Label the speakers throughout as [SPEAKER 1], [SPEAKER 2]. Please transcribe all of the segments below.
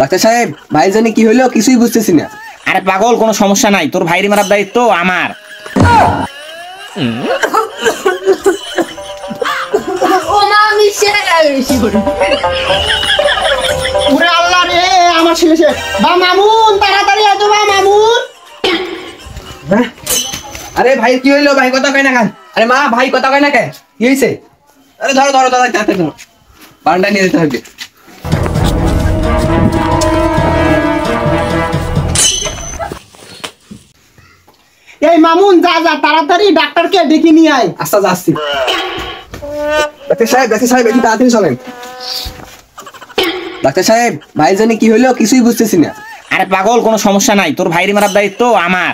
[SPEAKER 1] Doctor সাহেব ভাই জানি কি হলো কিছুই বুঝতেছি না।
[SPEAKER 2] আরে পাগল, কোনো সমস্যা নাই, তোর ভাইরে মারার দায়িত্ব আমার।
[SPEAKER 3] ওরে আল্লাহ রে, আমার ছেলে সে বা মামুন, তাড়াতাড়ি আছো বা মামুন।
[SPEAKER 1] আরে ভাই কি হইলো? ভাই কথা কয় না কেন? আরে মা ভাই কথা কয় না কেন? কি হয়েছে? আরে ধরো ধরো দাদা, তাড়াতাড়ি ধরো, বারান্দা নিয়ে যেতে হবে।
[SPEAKER 3] এই মামুন, যা যা তাড়াতাড়ি ডাক্তারকে ডেকে নিয়ে আয়।
[SPEAKER 1] আচ্ছা যাচ্ছি। ডাক্তার সাহেব একটু তাড়াতাড়ি চলেন। ডাক্তার সাহেব ভাই জানি কি হইলো কিছুই বুঝতেছি না।
[SPEAKER 2] আরে পাগল, কোনো সমস্যা নাই, তোর ভাইরে মারার দায়িত্ব আমার।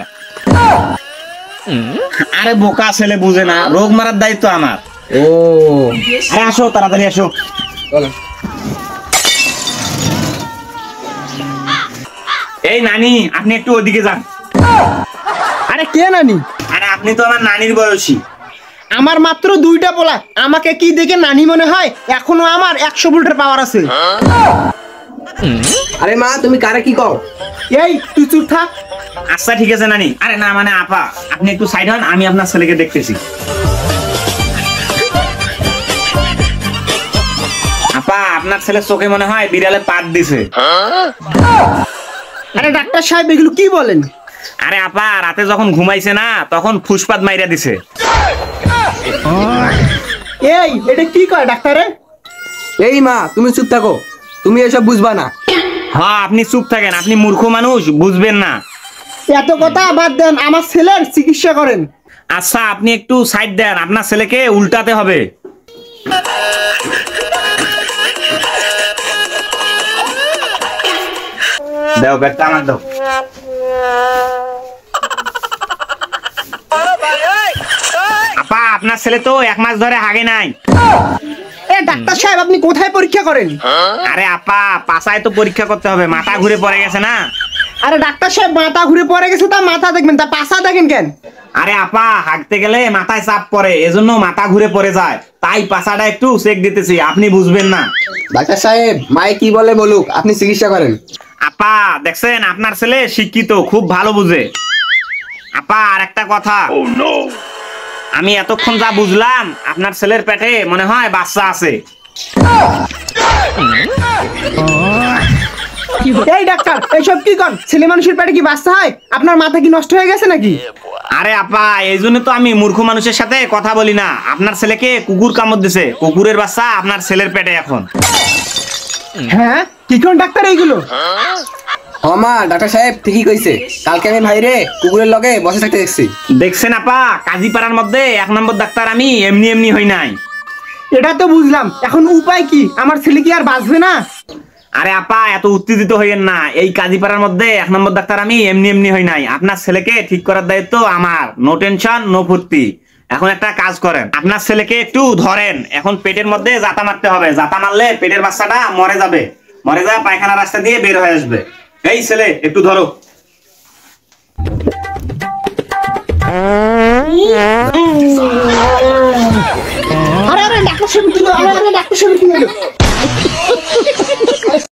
[SPEAKER 2] আরে বোকা ছেলে বুঝে না, রোগ মারার দায়িত্ব আমার।
[SPEAKER 1] ও
[SPEAKER 2] আরে আসো, তাড়াতাড়ি আসো।
[SPEAKER 1] চলেন।
[SPEAKER 2] এই নানি, আপনি একটু ওদিকে যান।
[SPEAKER 3] আরে কে নানি?
[SPEAKER 2] আরে আপনি তো আমার নানির বয়সী।
[SPEAKER 3] আমার মাত্র 2টা পোলা, আমাকে কি দেখে নানি মনে হয়? এখনো আমার 100 ভোল্টের পাওয়ার আছে।
[SPEAKER 1] আরে মা তুমি কারে কি কও?
[SPEAKER 3] এই তুই চুপ থাক।
[SPEAKER 2] আচ্ছা ঠিক আছে নানি। আরে না মানে আপা, আপনি একটু সাইড হন, আমি আপনার ছেলেকে দেখতেছি। আপা, আপনার ছেলের চোখে মনে হয় বিড়ালে পাত দিছে।
[SPEAKER 3] আরে ডাক্তার সাহেব এগুলো কি বলেন?
[SPEAKER 2] আরে আপা, রাতে যখন ঘুমাইছে না তখন ফুসপাত মাইরা দিছে।
[SPEAKER 3] এই এটা কি কয় ডাক্তারে?
[SPEAKER 1] এই মা তুমি চুপ থাকো, তুমি এসব বুঝবা না।
[SPEAKER 2] হ্যাঁ আপনি চুপ থাকেন, আপনি মূর্খ মানুষ, বুঝবেন না।
[SPEAKER 3] এত কথা বাদ দেন, আমার ছেলের চিকিৎসা করেন।
[SPEAKER 2] আচ্ছা আপনি একটু সাইড দেন, আপনার ছেলেকে উল্টাতে হবে। দাও ব্যাগটা আমার দাও। আপা, আপনার ছেলে তো 1 মাস ধরে হাগে নাই।
[SPEAKER 3] এ ডাক্তার সাহেব আপনি কোথায় পরীক্ষা করেন?
[SPEAKER 2] আরে আপা, পাছায় তো পরীক্ষা করতে হবে, মাথা ঘুরে পড়ে গেছে না।
[SPEAKER 3] আরে ডাক্তার সাহেব মাথা ঘুরে পড়ে গেছে, তা মাথা দেখবেন, তা পাছা দেখেন কেন?
[SPEAKER 2] আরে আপা, হাঁটতে গেলে মাথায় চাপ পড়ে, এজন্য মাথা ঘুরে পড়ে যায়, তাই পাছাটা একটু চেক দিতেছি, আপনি বুঝবেন না।
[SPEAKER 1] ডাক্তার সাহেব মায়ে কি বলে বলুক, আপনি চিকিৎসা করেন।
[SPEAKER 2] আপা দেখছেন, আপনার ছেলে শিক্ষিত, খুব ভালো বুঝে। আপা আর একটা কথা, আমি এতক্ষণ যা বুঝলাম, আপনার ছেলের পেটে মনে হয় বাচ্চা আছে।
[SPEAKER 3] এই ডাক্তার এইসব কি কর? ছেলে মানুষের পেটে কি বাচ্চা হয়? আপনার মাথা কি নষ্ট হয়ে গেছে নাকি?
[SPEAKER 2] আরে আপা, এই জন্য তো আমি মূর্খ মানুষের সাথে কথা বলি না। আপনার ছেলেকে কুকুর কামড় দিছে, কুকুরের বাচ্চা আপনার ছেলের পেটে এখন।
[SPEAKER 3] হ্যাঁ কি কোন ডাক্তার এইগুলো?
[SPEAKER 1] ও মা ডাক্তার সাহেব ঠিকই কইছে, কালকে আমি ভাইরে কুকুরের লগে বসে থাকতে দেখছি।
[SPEAKER 2] দেখছেন আপা, কাজীপাড়ার মধ্যে 1 নম্বর ডাক্তার আমি এমনি এমনি হই নাই।
[SPEAKER 3] এটা তো বুঝলাম, এখন উপায় কি? আমার ছেলে কি আর বাঁচবে না?
[SPEAKER 2] আরে আপা, এত উত্তেজিত হইয়েন না, এই কাজীপাড়ার মধ্যে 1 নম্বর ডাক্তার আমি এমনি এমনি হই নাই। আপনার ছেলেকে ঠিক করার দায়িত্ব আমার, নো টেনশন নো ফুর্তি। এখন একটা কাজ করেন, আপনার ছেলেকে একটু ধরেন, এখন পেটের মধ্যে জাতা মারতে হবে, জাতা মারলে পেটের বাচ্চাটা মরে যাবে, মরে যায় পায়খানা রাস্তা দিয়ে বের হয়ে আসবে। এই ছেলে একটু ধরো।
[SPEAKER 3] আরে আরে ডাক্তার সাহেব কি হলো? আরে আরে ডাক্তার সাহেব কি হলো?